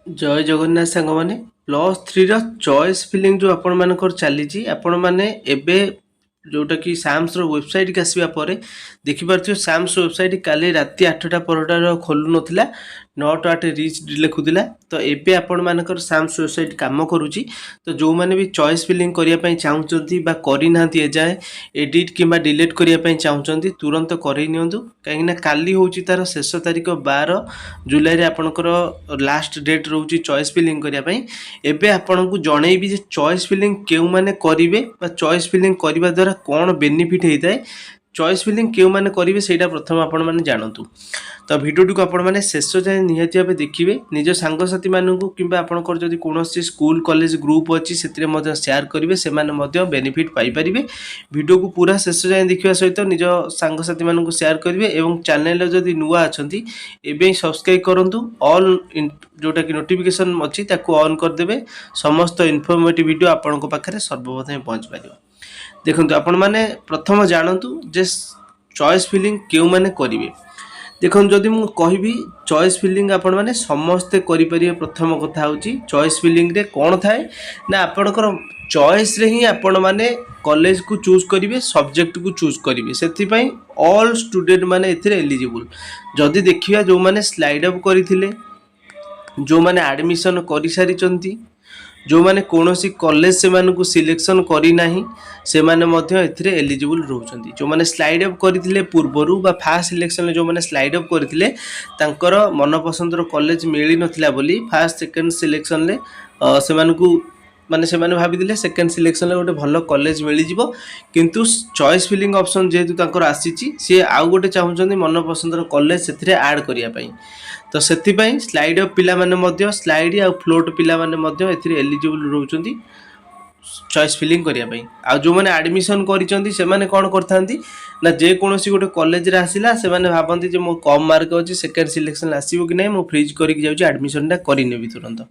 जय जगन्नाथ सांग मैंने प्लस थ्री चॉइस फिलिंग जो आपण मानकर चली आपण मैंने एबे जोटा कि साम्स वेबसाइट की आसवा पर देखिपे साम्स वेबसाइट काली राति 8टा परटार खोलु नथिला 9 8 रिच लिखुला तो एबे आपण मानकर साम्स वेबसाइट काम करुच्ची तो जो मैंने भी चॉइस फिलिंग करने चाहूँगी करना एजाए एडिट कि डिलीट करने चाहूँगी तुरंत कर कहीं काली हूँ तार शेष तारीख 12 जुलाई आपणकर लास्ट डेट रोचे चॉइस फिलिंग करने एबे आपन को जनइबी जे चॉइस फिलिंग क्यों माने करिवे बा चॉइस फिलिंग करने द्वारा कौन बेनिफिट होता है चॉइस फिलिंग क्यों माने करिवे सेटा प्रथम आपण माने जानतु तो वीडियो को आपण माने शेष जाए निहाती भाव देखिए निज सांगसाथी मानू कि आपंकर जदि कौन स्कूल कॉलेज ग्रुप अच्छी से शेयर करेंगे से बेनिफिट पाइपर वीडियो को पूरा शेष जाए देखा सहित निज सांगसाथी मानू शेयर करेंगे और चैनल जदि नुआ अच्छा एवं सब्सक्राइब करूँ ऑल जोटा कि नोटिफिकेशन अच्छी ऑन करदे समस्त इनफॉर्मेटिव वीडियो आपण पाखे सर्वप्रथम पहुँच पार देखो आपण मैंने प्रथम जानतु जे चॉइस फिलिंग क्यों माने करेंगे देखो जदि मु कहबी चॉइस फिलिंग आपण मैंने समस्ते करें प्रथम कथा हूँ चॉइस फिलिंग रे कौन थाए ना आपणकर चॉइस रे ही आपण मैंने कॉलेज को चूज करेंगे सब्जेक्ट को चूज करेंगे से ऑल स्टूडेंट मैंने एलिजिबल जदि देखिए जो मैंने स्लाइड अप करते जो मैंने एडमिशन कर सारी जो मैंने कौन सी कॉलेज से मानू सिलेक्शन करना से माने एलिजिबल रोचंती जो मैंने स्लाइड अप करते पूर्वर बा फास्ट सिलेक्शन जो मैंने स्लाइड अप करते मनपसंदर कॉलेज मिल नाला फास्ट सेकेंड सिलेक्शन से माने से भाई सेकेंड सिलेक्शन गोटे भल कॉलेज मिल जाव किंतु चॉइस फिलिंग ऑप्शन जेहेतु आसी सी आउ गोटे चाहूँगी मनपसंदर कॉलेज से ऐड करने तो से स्लाइड अप पिला माने स्लाइड आ फ्लोट पिला माने एलिजिबल रोचंती चॉइस फिलिंग करने आ जो मैंने एडमिशन कर कौन करती ना जेकोसी गोटे कॉलेज रे आसिला से माने भाबंती जे मो कम मार्क अच्छी सेकेंड सिलेक्शन आसीबो कि नहीं मो फ्रीज करके जाउची एडमिशन टा करिनेबी तुरंत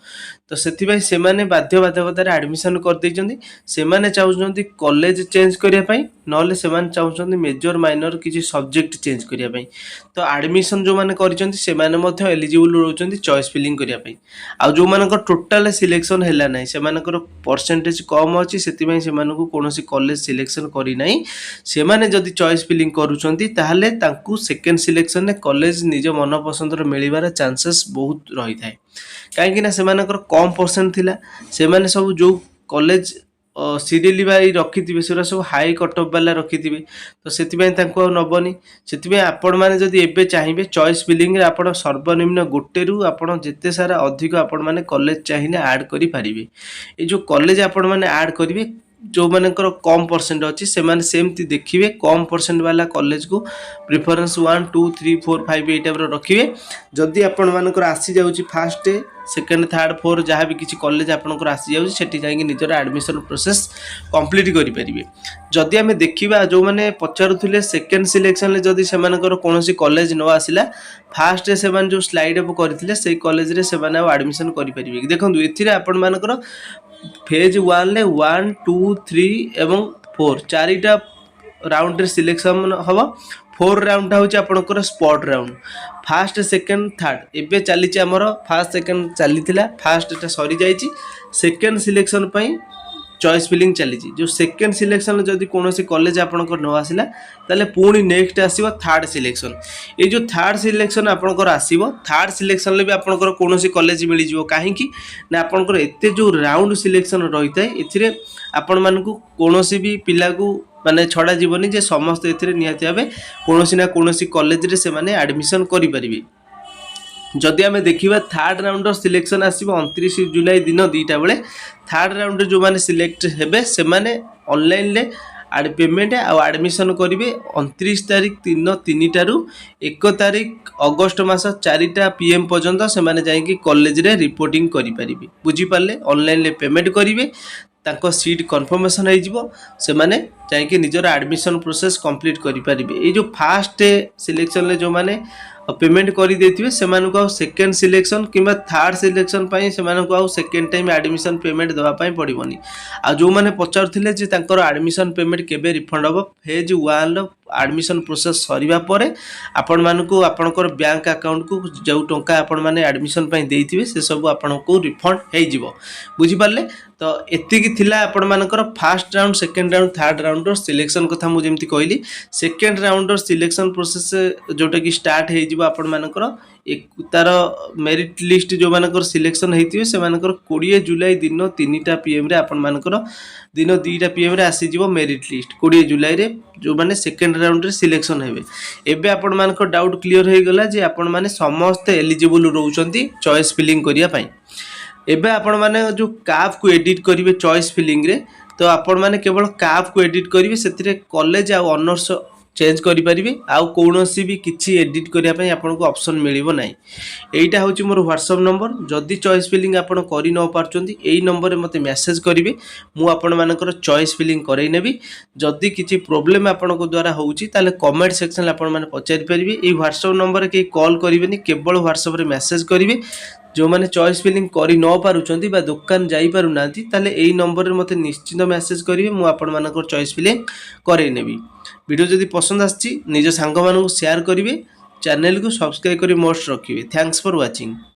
तो सेथिबाई से माने बाध्यबाधकतार एडमिशन कर देइचंती से माने चाहउचंती कॉलेज चेंज करिया पई नले से माने चाहउचंती मेजर माइनर किछि सब्जेक्ट चेंज करिया पई तो एडमिशन जो माने करिचंती से माने मध्ये एलिजिबल रोचंती चॉइस फिलिंग करिया पई आ जो मानकर टोटल सिलेक्शन हैला नाही से मानकर परसेंटेज कम अछि सेथिबाई से मानकु कोनोसी कॉलेज सिलेक्शन करि नाही से माने जदि चॉइस फिलिंग करूछंती ताहले तांकु सेकेंड सिलेक्शन ने कॉलेज निज मन पसंदर मिलिबार चांसेस बहुत रही थाए कहीं ना से कम परसेंट थिला से माने सब जो कॉलेज सीरियली बाई रखी से सब हाई कटअफ वाला रखी तो से नबनी से आपण मैंने जदि एबे चाहिए चॉइस फिलिंग आप सर्वनिम्न गोटे रु आपड़ जिते सारा अधिक आपण मैंने कॉलेज चाहिए ऐड करि पारिबे ए जो कॉलेज आपण मैंने ऐड करिवे जो मानकर कम परसेंट अच्छी से माने सेमती देखिए कम परसेंट वाला कॉलेज को प्रिफरेंस 1 2 3 4 5 ये टाइप रखिए जदि आपण मानकर आसी जाउची फास्ट सेकेंड थर्ड फोर जहाँ भी किसी कॉलेज आपंकर आसी जाउची सेठी जाइए निजर एडमिशन प्रोसेस कंप्लीट करि परिबे जदि आमे देखिबा जो माने पचारुथिले सेकेंड सिलेक्शन ले जदि से मानकर कोनोसी कॉलेज न आसिला फास्ट से माने जो स्लाइड अप करथिले से कॉलेज रे से माने एडमिशन करि परिबे देखंतु एथिरे आपण मानकर फेज 1 ले 1 2 3 एवं 4 चारिटा राउंड रे सिलेक्शन हम 4 राउंड हूँ आपंकर spot round fast second third एबे चली आमर फास्ट सेकेंड चली फास्ट सरी जाइए सेकेंड सिलेक्शन चॉइस फिलिंग चली जो सेकेंड सिलेक्शन जदि कौन कॉलेज आपंकर न आसला ताले पुणी नेक्स्ट आसो थर्ड सिलेक्शन ये जो थर्ड सिलेक्शन आपंकर आसो थर्ड सिलेक्शन भी आपंकर कौन कॉलेज मिल जाव कहीं ना आपंकर एते जो राउंड सिलेक्शन रही है ए आपण मानकु कौन भी पिला को माने छड़ा जीवनी जे समस्त एथिरे निहाती भावे कोनोसी ना कोनोसी कॉलेज रे से माने एडमिशन करि परिबे जदि आमे देखिबा थर्ड राउंड सिलेक्शन आसीबो 29 जुलाई दिन 2टा बेले थर्ड राउंड जो माने सिलेक्ट हेबे से माने ऑनलाइन ले पेमेंट आ एडमिशन करेंगे 29 तारीख 3 टारू 1 तारीख अगस्त मास 4टा PM पर्यंत से माने जाइए कॉलेज रे रिपोर्टिंग करि परिबे बुझी पाले ऑनलाइन ले पेमेंट करेंगे तांको सीट कन्फर्मेशन हो से माने जाइए निजर एडमिशन प्रोसेस कंप्लीट करि परिबे ए जो फास्ट सिलेक्शन ले जो माने पेमेंट कर देथिबे सेमानकु आ सेकेंड सिलेक्शन किंबा थर्ड सिलेक्शन पई सेमानकु आ सेकेंड टाइम एडमिशन पेमेंट देवा पई पड़िबनी आ जो माने पचारथिले जे तांकर एडमिशन पेमेंट केबे रिफंड हो फेज 1 लो एडमिशन प्रोसेस सरिबा परे आपण मानकु आपनकर बैंक अकाउंट को जो टंका आपण माने एडमिशन पई देइथिबे से सब आपनको रिफंड हे जिवो बुझी पारले। तो एतिकी थिला आपण मानकर first round second round third round selection कथा मु जेमति कहली सेकंड राउंड सिलेक्शन प्रोसेस जोटा कि स्टार्ट हे जिवो आपण मानकर तार मेरिट लिस्ट जो मानकर सिलेक्शन हेतिबे से मानकर 20 जुलाई दिन 3टा पीएम रे आपण मानकर दिन 2टा पीएम रे आसी जिवो मेरिट लिस्ट 20 जुलाई रे जो माने सेकंड राउंड रे सिलेक्शन हेबे। एबे आपण मानकर डाउट क्लियर हे गला जे आपण माने समस्त एलिजिबल रहउचंती चॉइस फिलिंग करिया पई। एबे आपण माने जो काफ को एडिट करिवे चॉइस फिलिंग रे तो आपण माने केवल काफ को एडिट करिवे सेतिरे कॉलेज आ ऑनर्स चेंज करि परिबे आ कोनोसी भी किछि एडिट करिया पई आपनको ऑप्शन मिलिबो नाही। एइटा होची मोर व्हाट्सएप नंबर जदी चॉइस फिलिंग आपण करि न पारचंती एई नंबर रे मते मेसेज करिवे मु आपण मानकर चॉइस फिलिंग करई नेबी। जदी किछि प्रॉब्लम आपनको द्वारा होउची ताले कमेंट सेक्शन रे आपण माने पचारि परिबे। एई व्हाट्सएप नंबर रे के कॉल करिवेनी केवल व्हाट्सएप रे मेसेज करिवे। जो माने चॉइस फिलिंग करि न पारुचंती बा दुकान जाई पारु नांती ताले एई नंबर रे मते निश्चित मेसेज करिवे मु आपण मानकर चॉइस फिलिंग करई नेबी। वीडियो जदि पसंद आछि निज सांग मानकु शेयर करिवे चैनल को सब्सक्राइब करि मोस्ट रखिवे। Thanks for watching.